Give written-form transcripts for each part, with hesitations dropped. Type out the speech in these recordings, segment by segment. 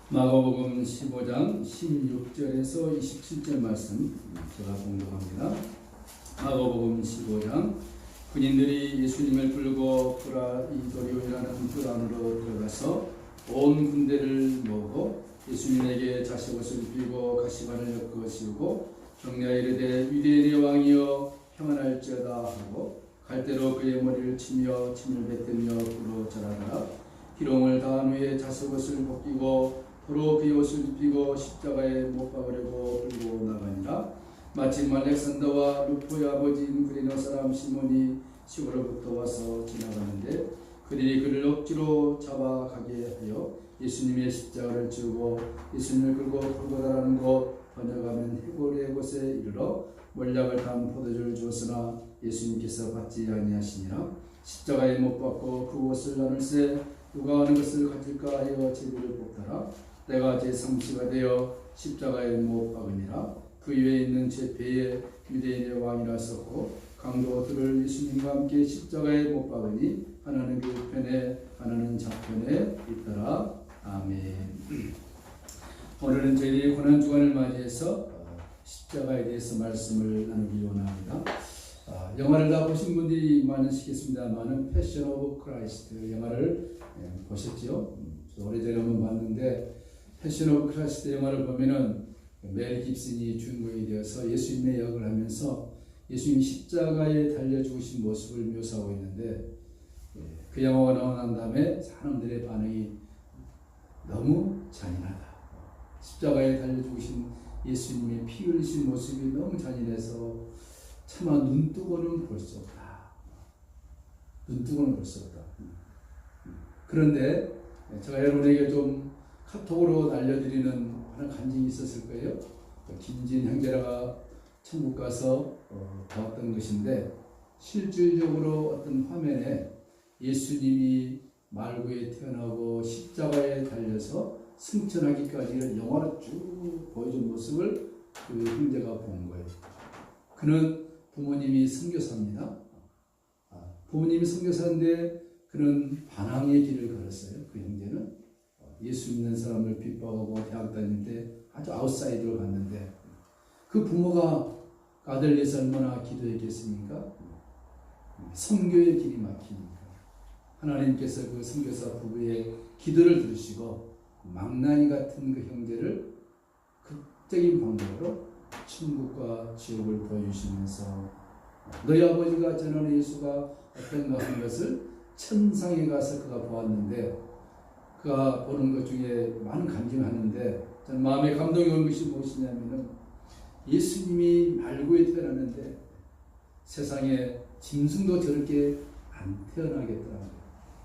마가복음 15장 16절에서 27절 말씀 제가 공독합니다. 마가복음 15장 군인들이 예수님을 끌고 브라이도리오라는 뜰 안으로 들어가서 온 군대를 모으고 예수님에게 자식옷을 입히고 가시관을 엮어 씌우고 경례하여 이르되 유대인의 왕이여 평안할지어다 하고 갈대로 그의 머리를 치며 침을 뱉으며 불어 절하더라. 기름을 다한 후에 자식옷을 벗기고 도로 그의 옷을 입히고 십자가에 못 박으려고 끌고 나가니라. 마침 알렉산더와 루포의 아버지인 구레네 사람 시몬이 시골로부터 와서 지나가는데 그들이 그를 억지로 잡아가게 하여 예수님의 십자가를 지우고 예수님을 끌고 골고다라는 곳 번역하면 해골의 곳에 이르러 몰약을 담은 포도주를 주었으나 예수님께서 받지 아니하시니라. 십자가에 못 박고 그 옷을 나눌세 누가 어느 것을 가질까 하여 제비를 뽑더라. 내가 제3시가 되어 십자가에 못 박으니라. 그 위에 있는 제 배에 유대인의 왕이라 썼고 강도들을 예수님과 함께 십자가에 못 박으니 하나는 그 우편에 하나는 좌편에 있더라. 아멘. 오늘은 저희들이 고난주간을 맞이해서 십자가에 대해서 말씀을 나누기 원합니다. 영화를 다 보신 분들이 많으시겠습니다만은 패션 오브 크라이스트 영화를 보셨죠? 오래전에 한번 봤는데 패션 오브 크라이스트 영화를 보면은 멜 깁슨이 주인공이 되어서 예수님의 역을 하면서 예수님이 십자가에 달려 죽으신 모습을 묘사하고 있는데 그 영화가 나오고 난 다음에 사람들의 반응이 너무 잔인하다. 십자가에 달려 죽으신 예수님의 피 흘리신 모습이 너무 잔인해서 차마 눈뜨고는 볼 수 없다. 눈뜨고는 볼 수 없다. 그런데 제가 여러분에게 좀 카톡으로 알려드리는 하나 간증이 있었을 거예요. 김진 형제라가 천국 가서 보았던 것인데 실질적으로 어떤 화면에 예수님이 말구에 태어나고 십자가에 달려서 승천하기까지를 영화로 쭉 보여준 모습을 그 형제가 본 거예요. 그는 부모님이 선교사입니다. 부모님이 선교사인데 그는 반항의 길을 걸었어요. 그 형제는 예수 믿는 사람을 핍박하고 대학 다닐 때 아주 아웃사이드로 갔는데 그 부모가 아들 위해서 얼마나 기도했겠습니까? 선교의 길이 막히니까 하나님께서 그 선교사 부부의 기도를 들으시고 망나니 같은 그 형제를 극적인 방법으로 천국과 지옥을 보여주시면서 너희 아버지가 전하는 예수가 어떤가 하는 것을 천상에 가서 그가 보았는데 그가 보는 것 중에 많은 간증하는데 저는 마음에 감동이 온 것이 무엇이냐면은 예수님이 말구에 태어났는데 세상에 짐승도 저렇게 안 태어나겠더라고요.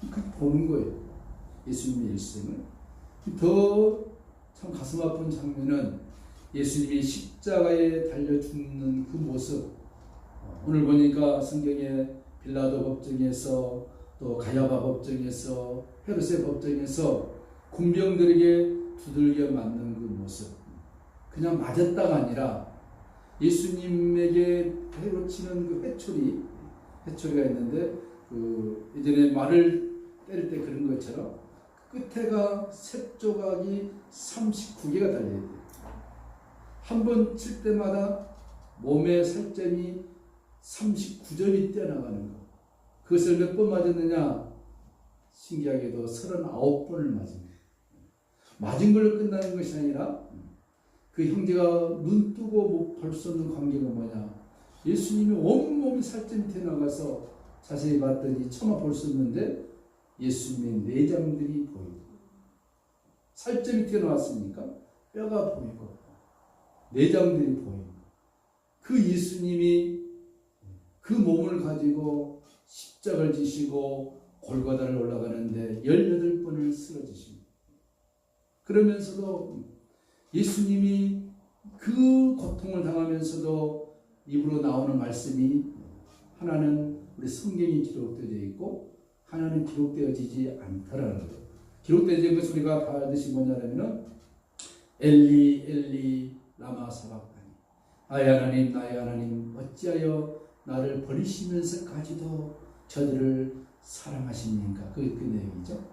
그 보는 거예요. 예수님의 일생을. 더 참 가슴 아픈 장면은 예수님이 십자가에 달려 죽는 그 모습. 오늘 보니까 성경에 빌라도 법정에서 또 가야바 법정에서 헤롯의 법정에서 군병들에게 두들겨 맞는 그 모습. 그냥 맞았다가 아니라 예수님에게 해로 치는 그 회초리가 있는데 그 예전에 말을 때릴 때 그런 것처럼 끝에가 새 조각이 39개가 달려있대요. 한 번 칠 때마다 몸의 살점이 39점이 떼어나가는 거. 그것을 몇 번 맞았느냐? 신기하게도 39번을 맞습니다. 맞은 걸로 끝나는 것이 아니라 그 형제가 눈 뜨고 볼 수 없는 광경은 뭐냐? 예수님이 온몸이 살점이 튀어나가서 자세히 봤더니 차마 볼 수 없는데 예수님의 내장들이 보이고 살점이 튀어나왔으니까 뼈가 보이고 내장들이 보이고 그 예수님이 그 몸을 가지고 십자가를 지시고 골고다를 올라가는데 18번을 쓰러지십니다. 그러면서도 예수님이 그 고통을 당하면서도 입으로 나오는 말씀이 하나는 우리 성경이 기록되어 있고 하나는 기록되어지지 않더라는 거예요. 기록되어진 것을 우리가 받으신 뭐냐면 엘리 엘리 라마 사박다니 나의 하나님 나의 하나님 어찌하여 나를 버리시면서까지도 저들을 사랑하십니까? 그 내용이죠.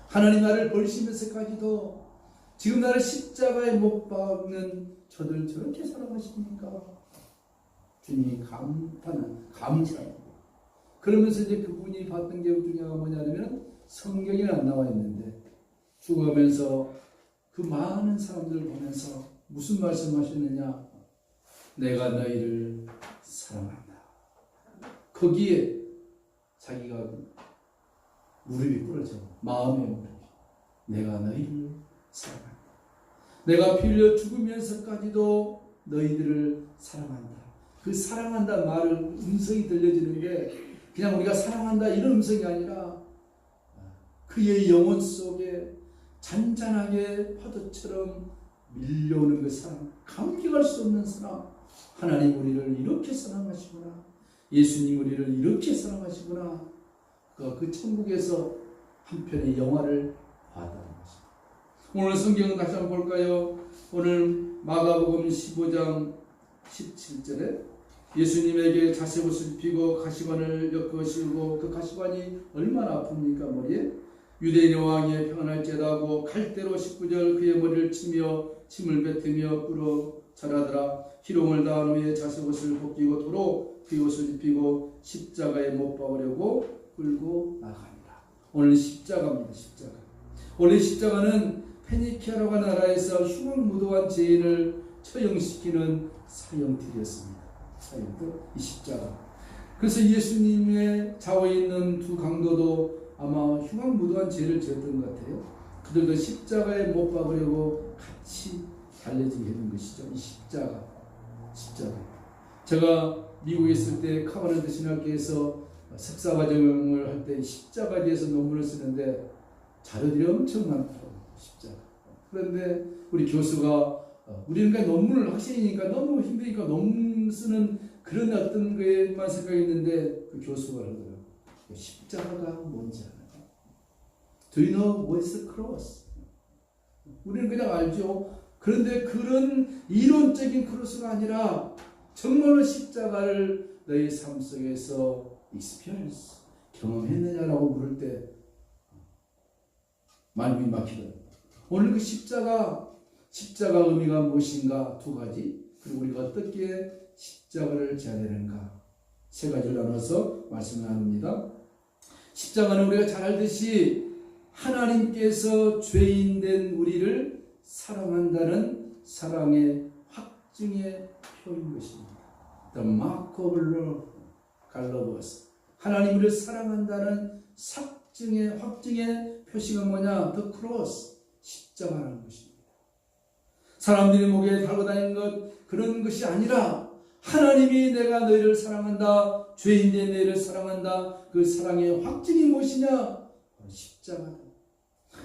하나님 나를 버리시면서까지도 지금 나를 십자가에 못 박는 저들 저렇게 사랑하십니까? 주님이 감사해요. 그러면서 이제 그분이 봤던 게 중요한 뭐냐면 성경에 안 나와 있는데 죽어가면서 그 많은 사람들을 보면서 무슨 말씀하셨느냐? 내가 너희를 사랑한다. 거기에 자기가 무릎이 꿇어져. 마음의 무릎이. 내가 너희를 사랑한다. 내가 피 흘려 죽으면서까지도 너희들을 사랑한다. 그 사랑한다 말을 음성이 들려지는 게 그냥 우리가 사랑한다 이런 음성이 아니라 그의 영혼 속에 잔잔하게 파도처럼 밀려오는 그 사랑, 감격할 수 없는 사랑. 하나님 우리를 이렇게 사랑하시구나. 예수님 우리를 이렇게 사랑하시구나. 그 천국에서 한 편의 영화를 봤다는 것입니다. 오늘 성경은 다시 한번 볼까요? 오늘 마가복음 15장 17절에 예수님에게 자색옷을 입히고 가시관을 엮으시고 그 가시관이 얼마나 아픕니까 머리에? 유대인 왕의 평안할지어다 하고 갈대로 19절 그의 머리를 치며 침을 뱉으며 꿇어 절하더라. 희롱을 당한 후에 자색옷을 벗기고 도로 그 옷을 입히고 십자가에 못 박으려고 끌고 나갑니다. 오늘 십자가입니다. 십자가. 원래 십자가는 페니키아라고 나라에서 흉악무도한 죄인을 처형시키는 사형틀이었습니다. 사형틀, 이 십자가. 그래서 예수님의 좌우에 있는 두 강도도 아마 흉악무도한 죄를 지었던 것 같아요. 그들도 십자가에 못 박으려고 같이 달려지게 했는 것이죠. 이 십자가. 제가 미국에 있을 때 카바란드 신학교에서 석사과정을 할 때 십자가에 대해서 논문을 쓰는데 자료들이 엄청 많더라고요. 십자가. 그런데 우리 교수가 우리는 그러니까 논문을 학생이니까 너무 힘드니까 논문 쓰는 그런 어떤 거에만 생각했는데 그 교수가 그러더라고요. 십자가가 뭔지 알아요? Do you know what is the cross? 우리는 그냥 알죠. 그런데 그런 이론적인 크로스가 아니라 정말로 십자가를 너희 삶 속에서 experience, 경험했느냐라고 물을 때 말이 막히더라고요. 오늘 그 십자가 의미가 무엇인가 두 가지, 그리고 우리가 어떻게 십자가를 져야 되는가 세 가지를 나눠서 말씀을 나눕니다. 십자가는 우리가 잘 알듯이 하나님께서 죄인된 우리를 사랑한다는 사랑의 확증의 표인 것입니다. The mark of love, God loves us. 하나님 우리를 사랑한다는 확증의 표시가 뭐냐? The cross, 십자가라는 것입니다. 사람들이 목에 달고 다니는 것 그런 것이 아니라 하나님이 내가 너희를 사랑한다, 죄인된 너희를 사랑한다. 그 사랑의 확증이 무엇이냐? 십자가다.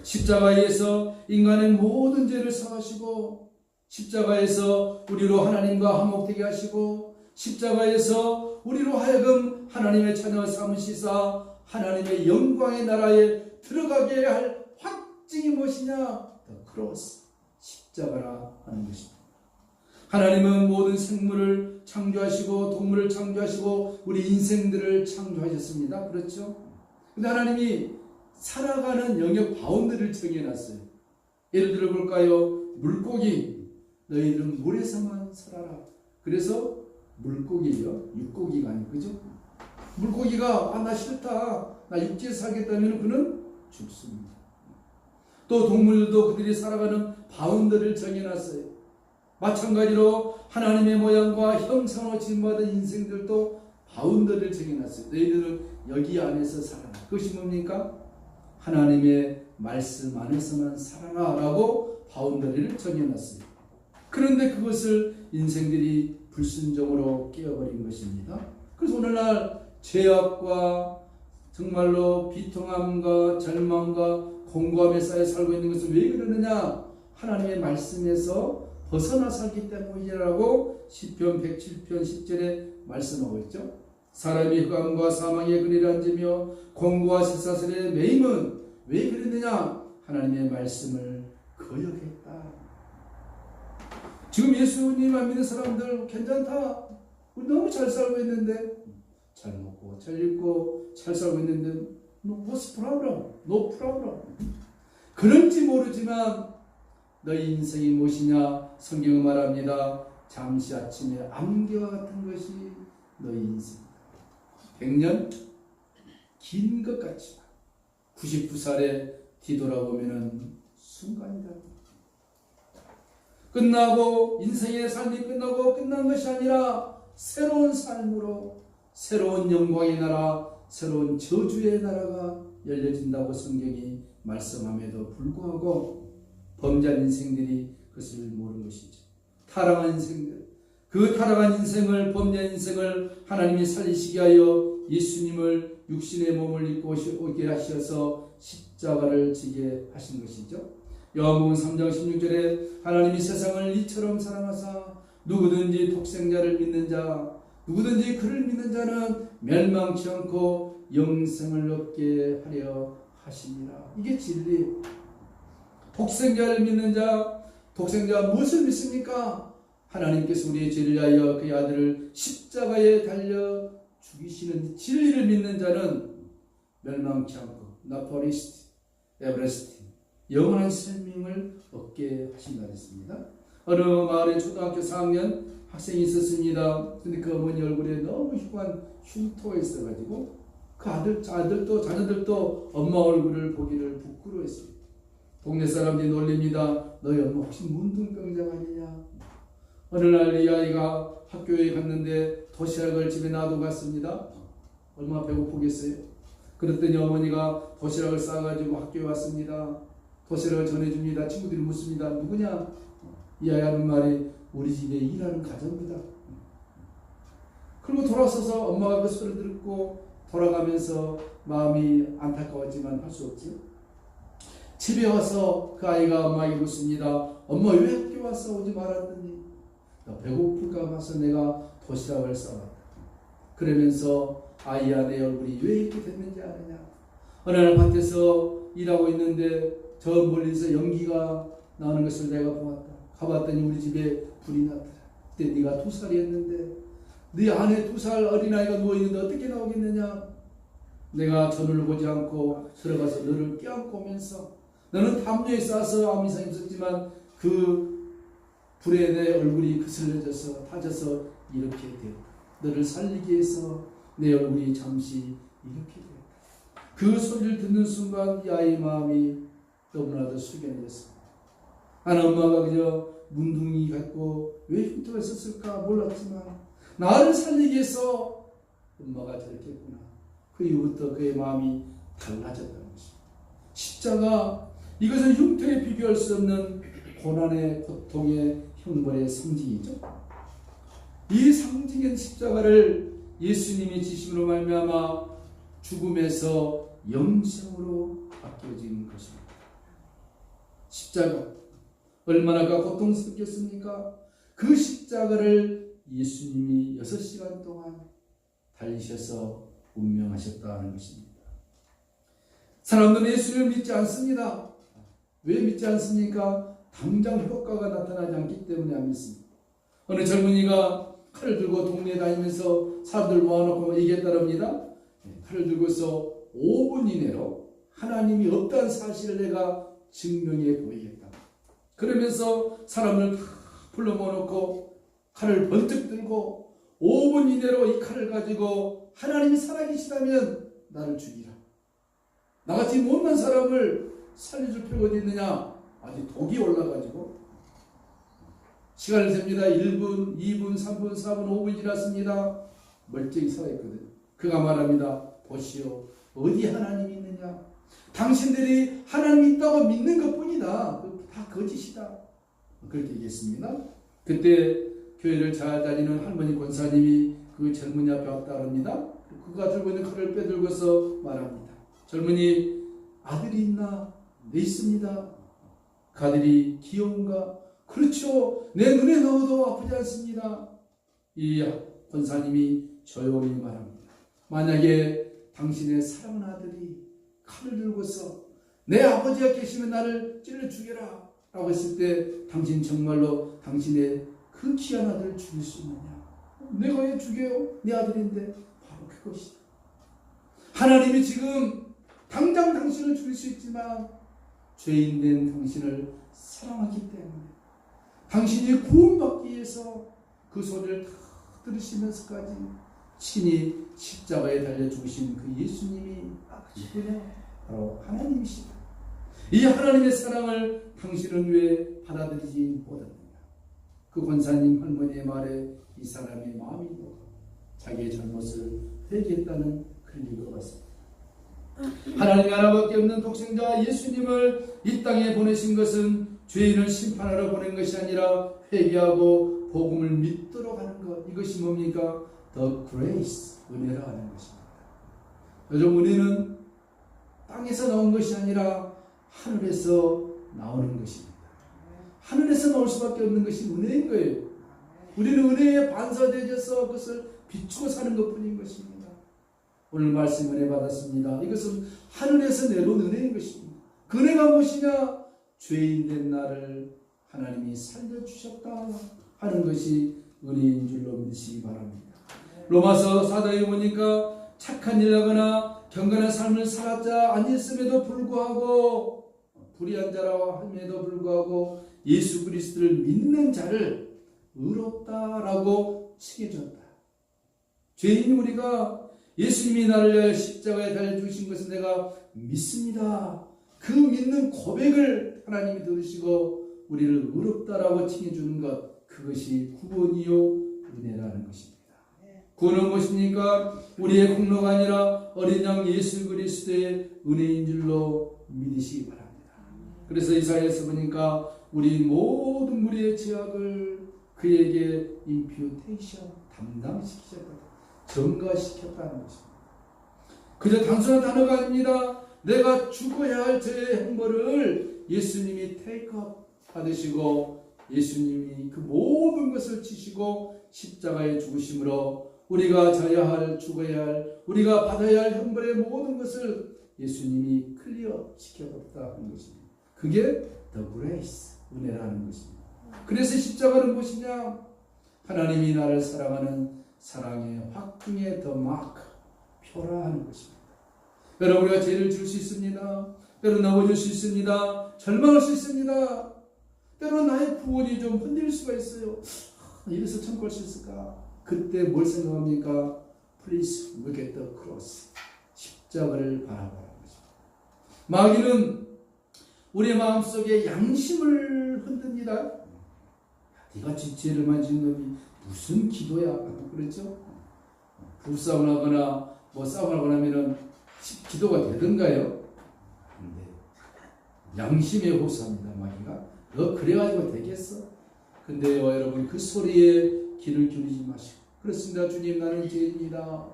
십자가에서 인간의 모든 죄를 사하시고 십자가에서 우리로 하나님과 화목되게 하시고 십자가에서 우리로 하여금 하나님의 자녀 삼으시사 하나님의 영광의 나라에 들어가게 할 확증이 무엇이냐? The cross, 십자가라 하는 것입니다. 하나님은 모든 생물을 창조하시고 동물을 창조하시고 우리 인생들을 창조하셨습니다. 그렇죠? 근데 하나님이 살아가는 영역 바운드를 정해놨어요. 예를 들어 볼까요? 물고기, 너희들은 물에서만 살아라. 그래서 물고기요, 육고기가 아니고, 그죠? 물고기가 나 싫다, 나 육지에서 살겠다면 그는 죽습니다. 또 동물들도 그들이 살아가는 바운드를 정해놨어요. 마찬가지로 하나님의 모양과 형상으로 지음받은 인생들도 바운드를 정해놨어요. 너희들은 여기 안에서 살아라. 그것이 뭡니까? 하나님의 말씀 안에서만 살아라 라고 바운더리를 정해놨어요. 그런데 그것을 인생들이 불순종으로 깨어버린 것입니다. 그래서 오늘날 죄악과 정말로 비통함과 절망과 공고함에 쌓여 살고 있는 것은 왜 그러느냐? 하나님의 말씀에서 벗어나 살기 때문이라고 시편 107편 10절에 말씀하고 있죠. 사람이 흑암과 사망의 그늘에 앉으며 공고와 쇠사슬에 매임은 왜 그랬느냐? 하나님의 말씀을 거역했다. 지금 예수님 안 믿는 사람들 괜찮다. 우리 너무 잘 살고 있는데, 잘 먹고 잘 입고 잘 살고 있는데 what's problem? No problem. 그런지 모르지만 너희 인생이 무엇이냐? 성경은 말합니다. 잠시 아침에 안개와 같은 것이 너희 인생이다. 100년 긴 것 같지만 99살에 뒤돌아보면 순간이다. 끝나고 인생의 삶이 끝나고 끝난 것이 아니라 새로운 삶으로 새로운 영광의 나라, 새로운 저주의 나라가 열려진다고 성경이 말씀함에도 불구하고 범죄한 인생들이 그것을 모르는 것이죠. 타락한 인생들, 그 타락한 인생을, 범죄한 인생을 하나님이 살리시게 하여 예수님을 육신의 몸을 입고 오게 하셔서 십자가를 지게 하신 것이죠. 요한복음 3장 16절에 하나님이 세상을 이처럼 사랑하사 누구든지 독생자를 믿는 자, 누구든지 그를 믿는 자는 멸망치 않고 영생을 얻게 하려 하시니라. 이게 진리. 독생자를 믿는 자, 독생자 무엇을 믿습니까? 하나님께서 우리의 죄를 위하여 그의 아들을 십자가에 달려 죽이시는 진리를 믿는 자는 멸망치 않고 나포리스트, 에브레스트, 영원한 생명을 얻게 하신다 했습니다. 어느 마을에 초등학교 4학년 학생이 있었습니다. 근데 그 어머니 얼굴에 너무 흉한 흉터가 있어가지고 그 아들도 자녀들도 엄마 얼굴을 보기를 부끄러워했습니다. 동네 사람들이 놀립니다. 너희 엄마 혹시 문둥병자가 아니냐? 어느 날 이 아이가 학교에 갔는데 도시락을 집에 놔두고 갔습니다. 얼마나 배고프겠어요? 그랬더니 어머니가 도시락을 싸가지고 학교에 왔습니다. 도시락을 전해줍니다. 친구들이 묻습니다. 누구냐? 이 아이 하는 말이 우리 집에 일하는 가정입니다. 그리고 돌아서서 엄마가 그 소리를 듣고 돌아가면서 마음이 안타까웠지만 할 수 없죠. 집에 와서 그 아이가 엄마에게 묻습니다. 엄마 왜 학교 와서 오지 말았더니 배고플까 봐서 내가 도시락을 싸왔다. 그러면서 아이야 내 얼굴이 왜 이렇게 됐는지 아느냐. 어느 날 밭에서 일하고 있는데 저 멀리서 연기가 나오는 것을 내가 보았다. 가봤더니 우리 집에 불이 났더라. 그때 네가 2살이었는데 네 안에 2살 어린아이가 누워있는데 어떻게 나오겠느냐. 내가 전을 보지 않고 들어가서 너를 껴안고 오면서 너는 담요에 싸서 아무 이상이 없었지만 그 불에 내 얼굴이 그슬려져서 타져서 이렇게 되었다. 너를 살리기 위해서 내 얼굴이 잠시 이렇게 되었다. 그 소리를 듣는 순간 이 아이의 마음이 너무나도 숙연해졌습니다. 나는 엄마가 그저 문둥이 같고 왜 흉터가 있었을까 몰랐지만 나를 살리기 위해서 엄마가 저렇게 했구나. 그 이후부터 그의 마음이 달라졌다는 것입니다. 십자가, 이것은 흉터에 비교할 수 없는 고난의 고통의 형벌의 상징이죠. 이 상징인 십자가를 예수님이 지심으로 말미암아 죽음에서 영생으로 바뀌어진 것입니다. 십자가 얼마나 고통스럽겠습니까? 그 십자가를 예수님이 6시간 동안 달리셔서 운명하셨다는 것입니다. 사람들은 예수님을 믿지 않습니다. 왜 믿지 않습니까? 당장 효과가 나타나지 않기 때문에 안 믿습니다. 어느 젊은이가 칼을 들고 동네에 다니면서 사람들 모아놓고 얘기했다랍니다. 칼을 들고서 5분 이내로 하나님이 없다는 사실을 내가 증명해 보이겠다. 그러면서 사람을 다 불러 모아놓고 칼을 번뜩 들고 5분 이내로 이 칼을 가지고 하나님이 살아계시다면 나를 죽이라. 나같이 못난 사람을 살려줄 필요가 어디 있느냐. 아직 독이 올라가지고 시간을 셉니다. 1분, 2분, 3분, 4분, 5분 지났습니다. 멀쩡히 살아있거든. 그가 말합니다. 보시오, 어디 하나님이 있느냐. 당신들이 하나님이 있다고 믿는 것뿐이다. 다 거짓이다. 그렇게 얘기했습니다. 그때 교회를 잘 다니는 할머니 권사님이 그 젊은이 앞에 왔다 합니다. 그가 들고 있는 칼을 빼들고서 말합니다. 젊은이, 아들이 있나? 네, 있습니다. 그 아들이 귀여운가? 그렇죠. 내 눈에 넣어도 아프지 않습니다. 이 권사님이 조용히 말합니다. 만약에 당신의 사랑하는 아들이 칼을 들고서 내 아버지가 계시면 나를 찔러 죽여라 라고 했을 때 당신 정말로 당신의 그 귀한 아들을 죽일 수 있느냐? 내가 왜 죽여요? 내 아들인데. 바로 그것이다. 하나님이 지금 당장 당신을 죽일 수 있지만 죄인된 당신을 사랑하기 때문에 당신이 구원받기 위해서 그 소리를 다 들으시면서까지 친히 십자가에 달려 죽으신 그 예수님이 이분이 바로 하나님이시다. 이 하나님의 사랑을 당신은 왜 받아들이지 못하느냐. 그 권사님 할머니의 말에 이 사람의 마음이 녹아 자기의 잘못을 회개했다는 그런 이유가 같습니다. 하나님이 하나밖에 없는 독생자 예수님을 이 땅에 보내신 것은 죄인을 심판하러 보낸 것이 아니라 회개하고 복음을 믿도록 하는 것. 이것이 뭡니까? The grace, 은혜라 하는 것입니다. 요즘 은혜는 땅에서 나온 것이 아니라 하늘에서 나오는 것입니다. 하늘에서 나올 수밖에 없는 것이 은혜인 거예요. 우리는 은혜에 반사되어서 그것을 비추고 사는 것뿐인 것입니다. 오늘 말씀 은혜 받았습니다. 이것은 하늘에서 내려온 은혜인 것입니다. 그 은혜가 무엇이냐? 죄인 된 나를 하나님이 살려주셨다 하는 것이 은혜인 줄로 믿으시기 바랍니다. 로마서 4장에 보니까 착한 일 하거나 경건한 삶을 살았자 아니었음에도 불구하고 불의한 자라 함에도 불구하고 예수 그리스도를 믿는 자를 의롭다라고 칭해줬다. 죄인 우리가 예수님이 나를 위하여 십자가에 달려 죽으신 것을 내가 믿습니다. 그 믿는 고백을 하나님이 들으시고 우리를 의롭다라고 칭해주는 것, 그것이 구원이요 은혜라는 것입니다. 구원은 무엇입니까? 우리의 공로가 아니라 어린 양 예수 그리스도의 은혜인 줄로 믿으시기 바랍니다. 그래서 이사야에서 보니까 우리 모든 우리의 죄악을 그에게 임퓨테이션, 담당시키셨다, 전가시켰다는 것입니다. 그저 단순한 단어가 아닙니다. 내가 죽어야 할 죄의 행보를 예수님이 테이크업 받으시고 예수님이 그 모든 것을 지시고 십자가에 죽으심으로 우리가 져야 할, 죽어야 할, 우리가 받아야 할 형벌의 모든 것을 예수님이 클리어 시켜버렸다 하는 것입니다. 그게 the grace, 은혜라는 것입니다. 그래서 십자가는 무엇이냐? 하나님이 나를 사랑하는 사랑의 확증의 the mark, 표라 하는 것입니다. 여러분, 우리가 죄를 질 수 있습니다. 때로는 넘어질 수 있습니다. 절망할 수 있습니다. 때로는 나의 구원이 좀 흔들릴 수가 있어요. 이래서 참고할 수 있을까? 그때 뭘 생각합니까? Please look at the cross. 십자가를 바라보라는 것입니다. 마귀는 우리의 마음속에 양심을 흔듭니다. 네가 죄를 만진 놈이 무슨 기도야? 그렇죠? 부부싸움을 하거나 뭐 싸움을 하거나 하면은 기도가 되던가요? 네. 양심에 호소합니다. 마귀가. 너 그래가지고 되겠어? 근데요, 여러분, 그 소리에 귀를 기울이지 마시고, 그렇습니다. 주님, 나는 죄인이다.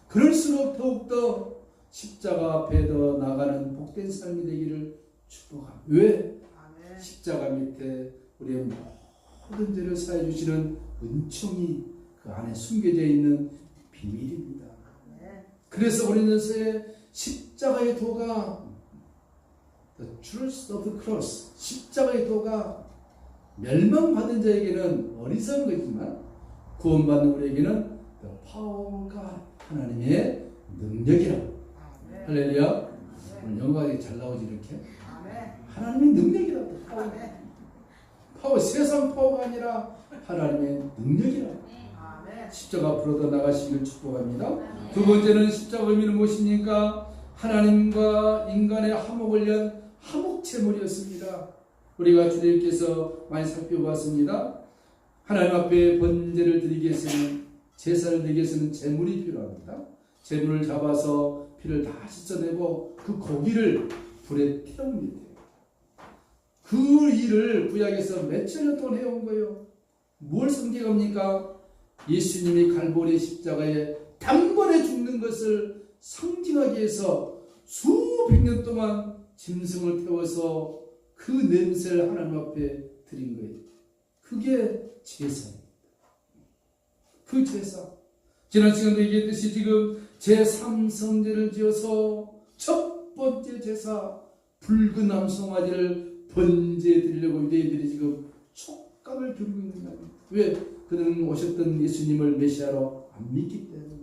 그럴수록 더욱더 십자가 앞에 더 나가는 복된 삶이 되기를 축복합니다. 왜? 십자가 밑에 우리의 모든 죄를 사해 주시는 은총이 그 안에 숨겨져 있는 비밀입니다. 그래서 우리는서의 십자가의 도가, the truth of the cross, 십자가의 도가 멸망받은 자에게는 어리석은 거지만 구원받는 우리에게는 the power of God, 하나님의 능력이라. 할렐루야. 오늘 영광이 잘 나오지 이렇게. 하나님의 능력이라. 파워, 세상 파워가 아니라 하나님의 능력이라. 십자가 앞으로 더 나가시길 축복합니다. 두 번째는 십자가 의미는 무엇입니까? 하나님과 인간의 화목을 위한 화목제물이었습니다. 우리가 주님께서 많이 살펴보았습니다. 하나님 앞에 번제를 드리기 위해서는, 제사를 드리기 위해서는 제물이 필요합니다. 제물을 잡아서 피를 다 씻어내고 그 고기를 불에 태웁니다. 그 일을 구약에서 몇천 년 동안 해온 거예요. 뭘 상징합니까? 예수님이 갈보리 십자가에 단번에 죽는 것을 상징하기 위해서 수백 년 동안 짐승을 태워서 그 냄새를 하나님 앞에 드린 거예요. 그게 제사입니다. 그 제사. 지난 시간도 얘기했듯이 지금 제3성제를 지어서 첫 번째 제사, 붉은 암송아지를 번제해 드리려고 유대인들이 지금 촉각을 겨루고 있는 거예요. 왜? 그들은 오셨던 예수님을 메시아로 안 믿기 때문에.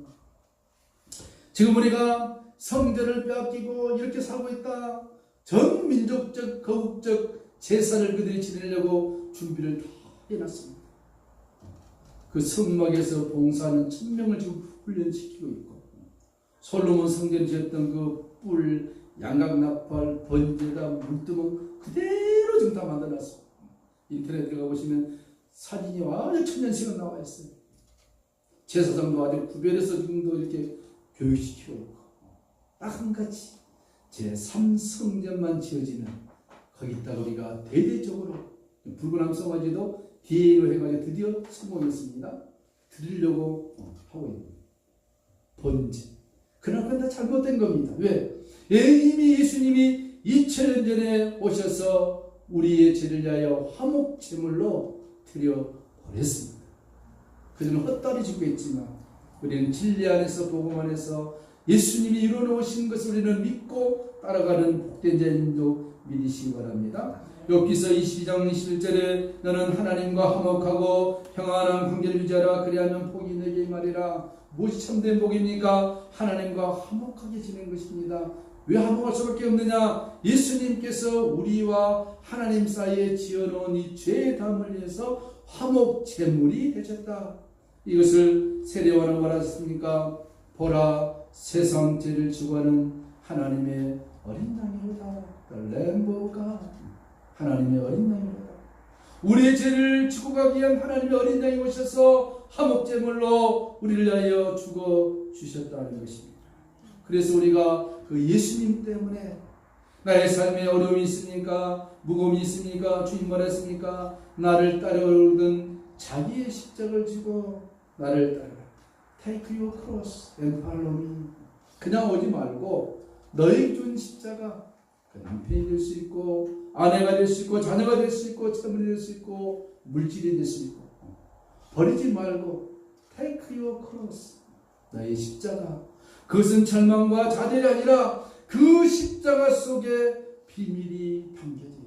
지금 우리가 성제를 빼앗기고 이렇게 살고 있다. 전 민족적, 거국적 제사를 그들이 지내려고 준비를 다 해놨습니다. 그 성막에서 봉사하는 1000명을 지금 훈련시키고 있고, 솔로몬 성전 지었던 그 뿔, 양각나팔, 번제다, 물두멍 그대로 지금 다 만들어놨어요. 인터넷 들어가 보시면 사진이 아주 천년씩은 나와 있어요. 제사장도 아주 구별해서 지금도 이렇게 교육시키고 있고, 딱 한 가지 제3성전만 지어지는 거기다가 우리가 대대적으로 붉은 암송아지도 DA로 해가지고 드디어 성공했습니다. 드리려고 하고 있는 번제. 그러나 그건 다 잘못된 겁니다. 왜? 이미 예수님이 2000년 전에 오셔서 우리의 죄를 위하여 화목제물로 드려버렸습니다. 그들은 헛다리 짓고 있지만 우리는 진리 안에서 복음 안에서 예수님이 이루어놓으신 것을 우리는 믿고 따라가는 복된 자인도 믿으시기 바랍니다. 욥기서 22장 21절에 너는 하나님과 화목하고 평안한 관계를 유지하라. 그리하면 복이 내게 임하리라. 무엇이 참된 복입니까? 하나님과 화목하게 지내는 것입니다. 왜 화목할 수밖에 없느냐? 예수님께서 우리와 하나님 사이에 지어놓은 이 죄의 담을 위해서 화목 제물이 되셨다. 이것을 세례요한은 뭐라 했습니까? 보라, 세상 죄를 지고 하는 하나님의 어린 양이로다. 램보가 하나님의 어린 양이로다. 우리의 죄를 지고 가기 위한 하나님의 어린 양이 오셔서 화목제물로 우리를 위하여 죽어 주셨다는 것입니다. 그래서 우리가 그 예수님 때문에 나의 삶에 어려움이 있습니까? 무거움이 있습니까? 주님 뭐라 했습니까? 나를 따르던 자기의 십자가를 지고 나를 따르라. Take your cross and follow me. 그냥 오지 말고 너에게 준 십자가, 그 남편이 될 수 있고 아내가 될 수 있고 자녀가 될 수 있고 채물이 될 수 있고 물질이 될 수 있고, 버리지 말고 Take your cross, 너의 십자가. 그것은 절망과 좌절이 아니라 그 십자가 속에 비밀이 담겨져 있다.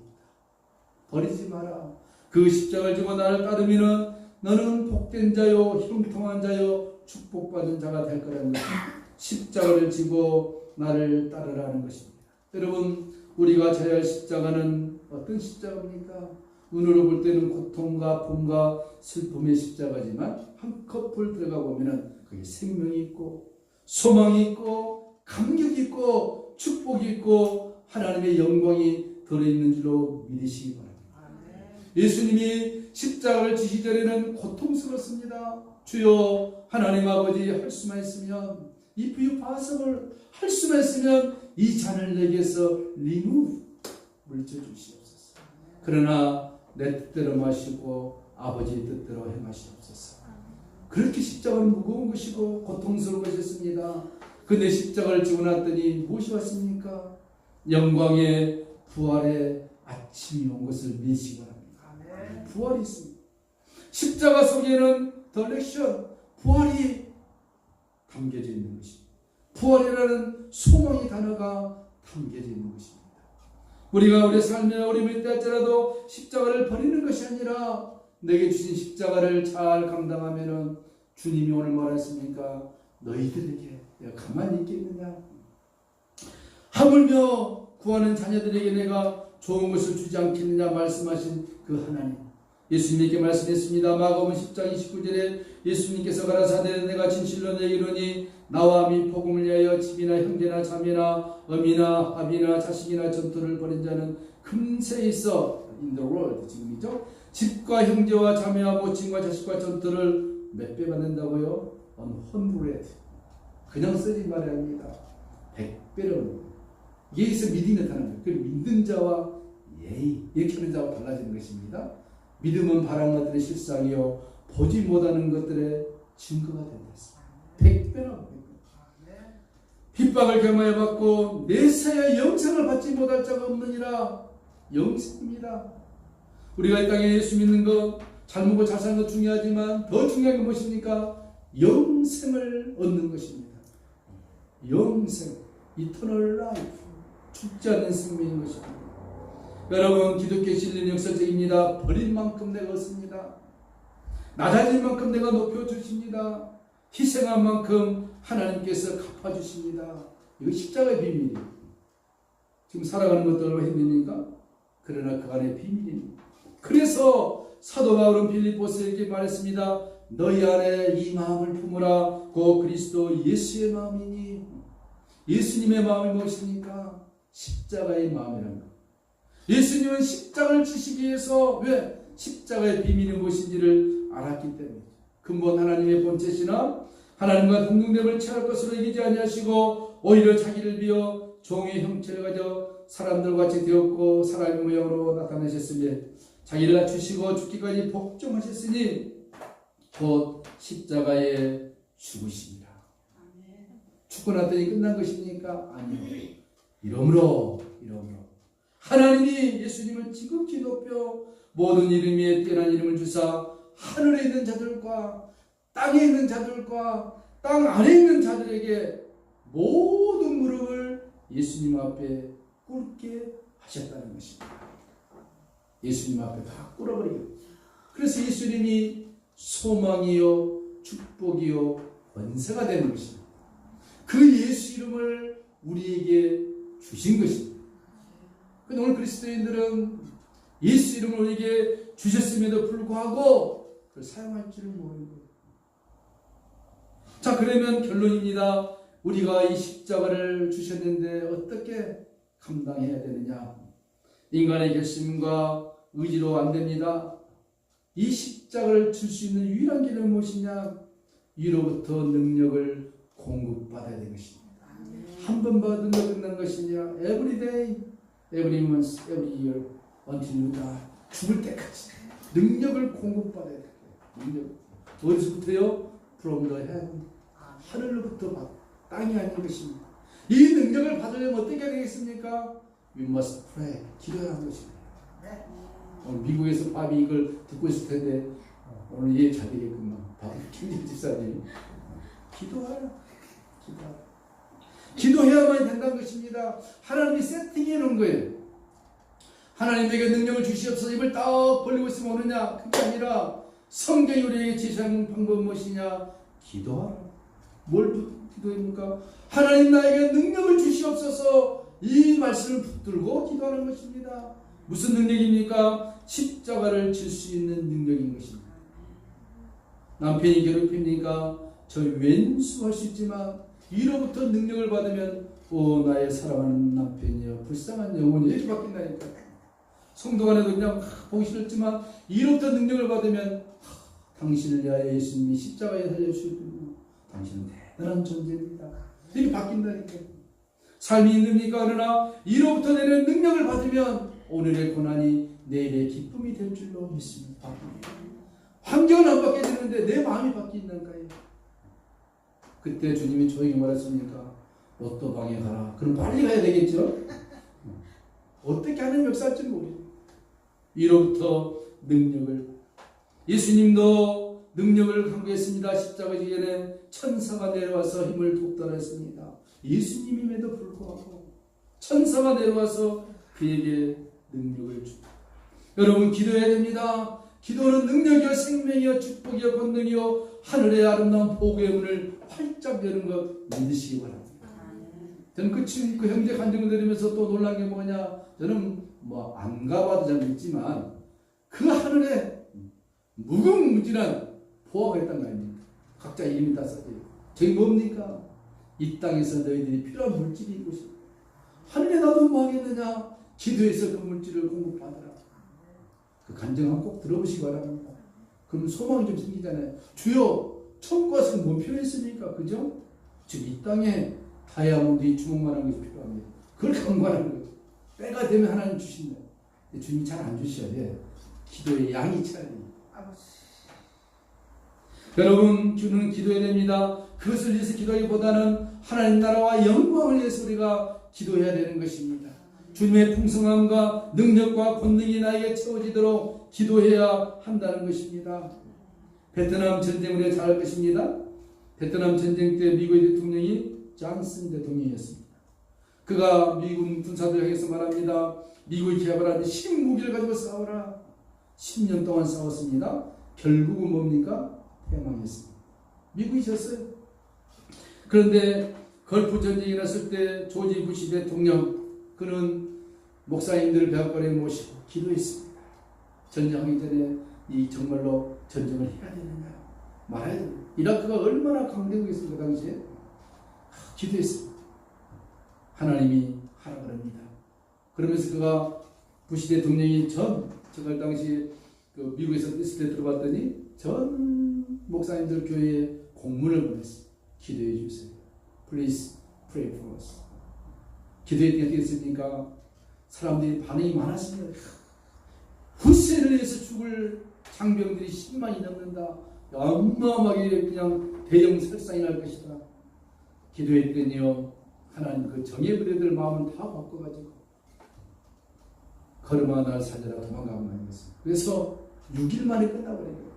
버리지 마라. 그 십자가를 지고 나를 따르면 너는 복된 자요 형통한 자요 축복받은 자가 될 거라는 것입니다. 십자가를 지고 나를 따르라는 것입니다. 여러분, 우리가 져야 할 십자가는 어떤 십자가입니까? 눈으로 볼 때는 고통과 봄과 슬픔의 십자가지만 한꺼풀 들어가 보면 거기 생명이 있고 소망이 있고 감격이 있고 축복이 있고 하나님의 영광이 들어있는 줄로 믿으시기 바랍니다. 예수님이 십자가를 지시기 전에는 고통스럽습니다. 주여 하나님 아버지, 할 수만 있으면 if you possible, 할 수만 있으면 이 잔을 내게서 remove, 물려주시옵소서. 그러나 내 뜻대로 마시고 아버지의 뜻대로 행하시옵소서. 그렇게 십자가는 무거운 것이고 고통스러운 것이었습니다. 근데 십자가를 지고 났더니 무엇이 왔습니까? 영광의 부활의 아침이 온 것을 믿으시기 바랍니다. 부활이 있습니다. 십자가 속에는 더 렉션, 부활이 담겨져 있는 것입니다. 부활이라는 소망의 단어가 담겨져 있는 것입니다. 우리가 우리 삶의 어려움이 있다 할지라도 십자가를 버리는 것이 아니라 내게 주신 십자가를 잘 감당하면은 주님이 오늘 뭐라 했습니까? 너희들에게 내가 가만히 있겠느냐? 하물며 구하는 자녀들에게 내가 좋은 것을 주지 않겠느냐 말씀하신 그 하나님. 예수님께 말씀했습니다. 마가복음 10장 29절에 예수님께서 가라사대 내가 진실로 너희에게 이르노니 나와 미 복음을 위하여 집이나 형제나 자매나 어미나 아비나 자식이나 전토를 벌인 자는 금세 있어 in the world, 지금이죠. 집과 형제와 자매와 모친과 자식과 전토를 몇 배 받는다고요? 100. 그냥 쓰지 말아야 합니다. 100배로. 여기서 믿음이 나타나는 거예요. 그 믿는 자와 예의, 이렇게 하는 자와 달라지는 것입니다. 믿음은 바라는 것들의 실상이요 보지 못하는 것들의 증거가 된다. 100배나. 핍박을 경험해 받고 내세야 영생을 받지 못할 자가 없느니라. 영생입니다. 우리가 이 땅에 예수 믿는 것, 잘 먹고 잘 사는 것 중요하지만 더 중요한 게 무엇입니까? 영생을 얻는 것입니다. 영생, eternal life, 죽지 않는 생명인 것입니다. 여러분, 기독교의 진리는 역설적입니다. 버린 만큼 내가 얻습니다. 낮아진 만큼 내가 높여주십니다. 희생한 만큼 하나님께서 갚아주십니다. 이거 십자가의 비밀이에요. 지금 살아가는 것도 얼마나 힘듭니까? 그러나 그 안에 비밀입니다. 그래서 사도 바울은 빌립보서에게 말했습니다. 너희 안에 이 마음을 품으라. 곧 그리스도 예수의 마음이니. 예수님의 마음이 무엇입니까? 십자가의 마음이라는 것. 예수님은 십자가를 지시기 위해서 왜? 십자가의 비밀이 무엇인지를 알았기 때문에. 근본 하나님의 본체시나 하나님과 동등됨을 취할 것으로 여기지 아니하시고 오히려 자기를 비어 종의 형체를 가져 사람들과 같이 되었고 사람의 모양으로 나타나셨으며 자기를 낮추시고 죽기까지 복종하셨으니 곧 십자가에 죽으십니다. 죽고 났더니 끝난 것입니까? 아니요. 이러므로 하나님이 예수님을 지극히 높여 모든 이름 위에 뛰어난 이름을 주사 하늘에 있는 자들과 땅에 있는 자들과 땅 안에 있는 자들에게 모든 무릎을 예수님 앞에 꿇게 하셨다는 것입니다. 예수님 앞에 다 꿇어버리고. 그래서 예수님이 소망이요 축복이요 권세가 되는 것입니다. 그 예수 이름을 우리에게 주신 것입니다. 근데 오늘 그리스도인들은 예수 이름을 우리에게 주셨음에도 불구하고 그걸 사용할 줄을 모르는 거예요. 자, 그러면 결론입니다. 우리가 이 십자가를 주셨는데 어떻게 감당해야 되느냐? 인간의 결심과 의지로 안 됩니다. 이 십자가를 줄 수 있는 유일한 길은 무엇이냐? 위로부터 능력을 공급받아야 되는 것입니다. 한 번 받으면 끝난 것이냐? Every day, every month, every year, until you die. 죽을 때까지 능력을 공급받아야 돼요. 능력. 어디서부터요? From the heaven. 하늘로부터 받. 땅이 아닌 것입니다. 이 능력을 받으려면 어떻게 되겠습니까? We must pray. 기도해야 하는 것입니다. 오늘 미국에서 밥이 이걸 듣고 있을 텐데 오늘 이해 잘 되겠구만. 김진 집사님. 기도하라. 기도해야만 된다는 것입니다. 하나님이 세팅해 놓은 거예요. 하나님에게 능력을 주시옵소서. 입을 딱 벌리고 있으면 오느냐? 그게 아니라 성경이 우리에게 제시하는 방법은 무엇이냐? 기도하라. 뭘 기도입니까? 하나님 나에게 능력을 주시옵소서. 이 말씀을 붙들고 기도하는 것입니다. 무슨 능력입니까? 십자가를 질 수 있는 능력인 것입니다. 남편이 괴롭힙니까? 저 왼수할 수 있지만 이로부터 능력을 받으면 나의 사랑하는 남편이여 불쌍한 영혼이 이렇게 바뀐다니까. 성도 간에도 그냥 보기 싫었지만 이로부터 능력을 받으면 당신을 위하여 예수님이 십자가에 살려주시고 당신은 대단한 존재입니다. 이렇게 바뀐다니까. 삶이 힘듭니까? 그러나 이로부터 내리는 능력을 받으면 오늘의 고난이 내일의 기쁨이 될 줄로 믿습니다. 환경은 안 바뀌어지는데 내 마음이 바뀐다니까요. 그때 주님이 저에게 말했습니까? 로또 방에 가라. 그럼 빨리 가야 되겠죠? 어떻게 하는 역사할지 모르겠어요. 이로부터 능력을. 예수님도 능력을 강구했습니다. 십자가 지기에는 천사가 내려와서 힘을 돕달했습니다. 예수님임에도 불구하고 천사가 내려와서 그에게 능력을 줍니다. 여러분 기도해야 됩니다. 기도는 능력이요 생명이요 축복이요 권능이요 하늘의 아름다운 복의 문을 활짝 여는 것 믿으시기 바랍니다. 저는 그 형제 간증을 들으면서 또 놀란 게 뭐냐? 저는 안 가봐도 잘 믿지만 그 하늘에 무궁무진한 보화가 있다는 거 아닙니까? 각자 이름이 다 써져요. 저게 뭡니까? 이 땅에서 너희들이 필요한 물질이 이것이. 하늘에 놔두면 뭐 하겠느냐? 기도해서 그 물질을 공급받으라. 그 간증을 꼭 들어보시기 바랍니다. 그럼 소망이 좀 생기잖아요. 주여, 천국 가서 뭐 필요했습니까? 그죠? 지금 이 땅에 다이아몬드 주먹만한 것이 필요합니다. 그걸 간구하는 거예요. 때가 되면 하나님 주신다. 근데 주님이 잘 안 주셔야 돼요. 기도의 양이 차야 돼요. 여러분, 주는 기도해야 됩니다. 그것을 위해서 기도하기보다는 하나님 나라와 영광을 위해서 우리가 기도해야 되는 것입니다. 주님의 풍성함과 능력과 권능이 나에게 채워지도록 기도해야 한다는 것입니다. 베트남 전쟁을 우리가 잘 알 것입니다. 베트남 전쟁 때 미국의 대통령이 존슨 대통령이었습니다. 그가 미군 군사들을 향해서 말합니다. 미국이 개발한 신무기를 가지고 싸워라. 10년 동안 싸웠습니다. 결국은 뭡니까? 패망했습니다. 미국이 졌어요. 그런데 걸프 전쟁이 났을 때 조지 부시 대통령, 그는 목사님들을 배합관에 모시고 기도했습니다. 전쟁하기 전에 이 정말로 전쟁을 해야 되느냐 말아야 되느냐. 이라크가 얼마나 강대국이었을까 그 당시에. 기도했습니다. 하나님이 하라 그럽니다. 그러면서 그가 부시 대통령이 제가 당시 그 미국에서 있을 때 들어봤더니 전 목사님들 교회에 공문을 보냈어요. 기도해 주세요. Please pray for us. 기도했더니 어떻게 됐습니까? 사람들이 반응이 많았습니다. 후세를 위해서 죽을 장병들이 10만이 넘는다. 어마어마하게 그냥 대형 살상이 날 것이다. 기도했더니요, 하나님 그 정예 부대들 마음을 다 바꿔가지고 걸음아 날 살려라 도망가고 말했습니다. 그래서 6일 만에 끝나버린 거예요.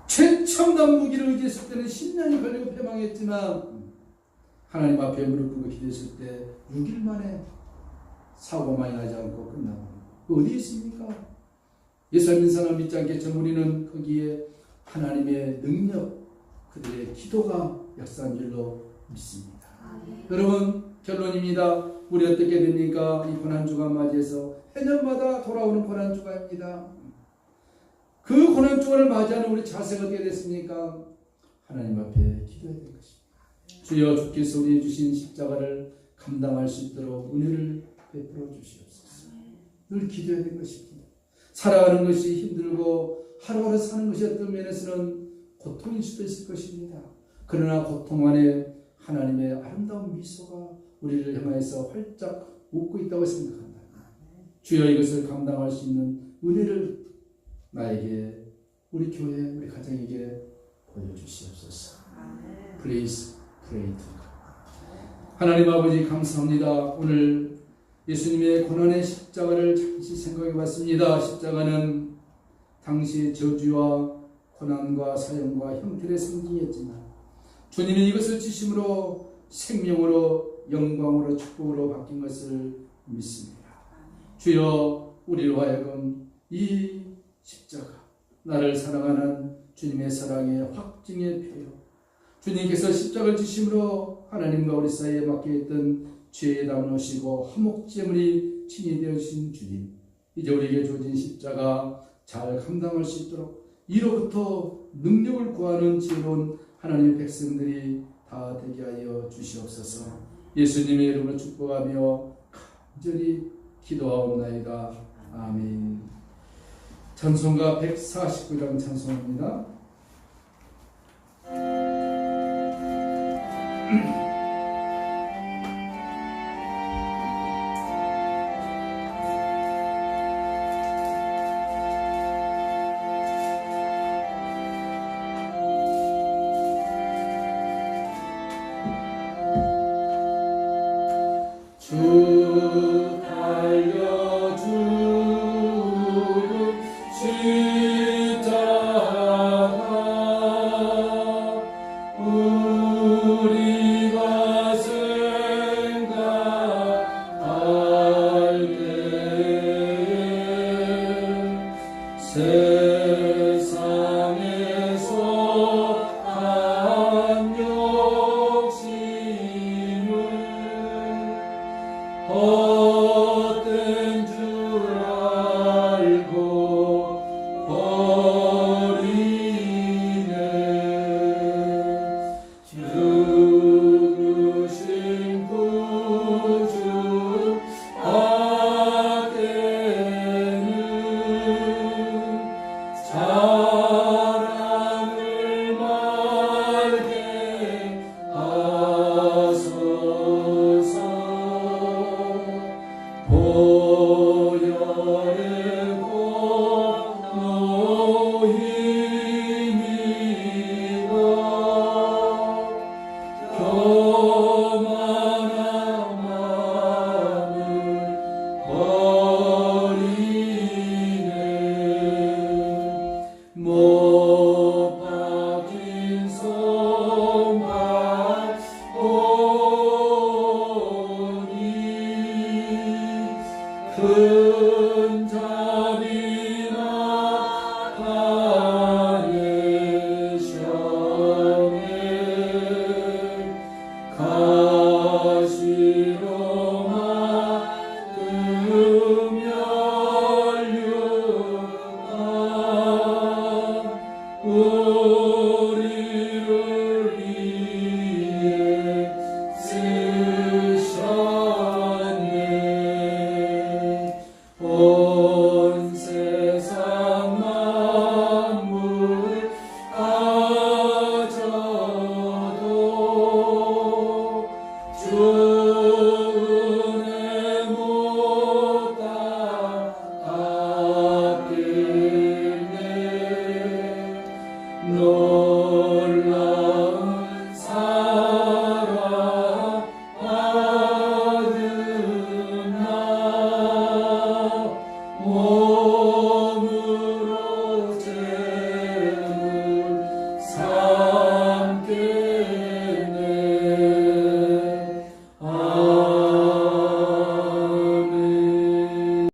최첨단 무기를 의지했을 때는 10년이 걸리고 패망했지만 하나님 앞에 무릎 꿇고 기도했을 때 6일 만에 사고가 많이 나지 않고 끝나고. 어디에 있습니까? 예수 믿는 사람 믿지 않겠지만 우리는 거기에 하나님의 능력, 그들의 기도가 역사한 줄로 믿습니다. 여러분, 결론입니다. 우리 어떻게 됩니까? 이 고난주가 맞이해서 해년마다 돌아오는 고난주가입니다. 그 고난주가를 맞이하는 우리 자세가 어떻게 됐습니까? 하나님 앞에 기도해야 될 것입니다. 주여, 주께서 우리 주신 십자가를 감당할 수 있도록 은혜를 베풀어 주시옵소서. 늘 기도해야 될 것입니다. 살아가는 것이 힘들고 하루하루 사는 것이 어떤 면에서는 고통일 수도 있을 것입니다. 그러나 고통 안에 하나님의 아름다운 미소가 우리를 향해서 활짝 웃고 있다고 생각한다. 주여, 이것을 감당할 수 있는 은혜를 나에게, 우리 교회, 우리 가정에게 보여주시옵소서. Please pray to God. 하나님 아버지, 감사합니다. 오늘 예수님의 고난의 십자가를 잠시 생각해 봤습니다. 십자가는 당시의 저주와 고난과 사형과 형틀의 상징이었지만 주님은 이것을 지심으로 생명으로 영광으로 축복으로 바뀐 것을 믿습니다. 주여, 우리로 하여금 이 십자가, 나를 사랑하는 주님의 사랑의 확증의 표요, 주님께서 십자가를 지심으로 하나님과 우리 사이에 막혀있던 죄에 담으시고 화목제물이 친히 되어주신 주님, 이제 우리에게 주어진 십자가 잘 감당할 수 있도록 이로부터 능력을 구하는 지혜로운 하나님의 백성들이 다 되게 하여 주시옵소서. 예수님의 이름으로 축복하며 간절히 기도하옵나이다. 아멘. 찬송가 149장 찬송입니다. 온 세상 만물 가져도 주 은혜 못다 갚겠네. 놀라운 사랑 받은 나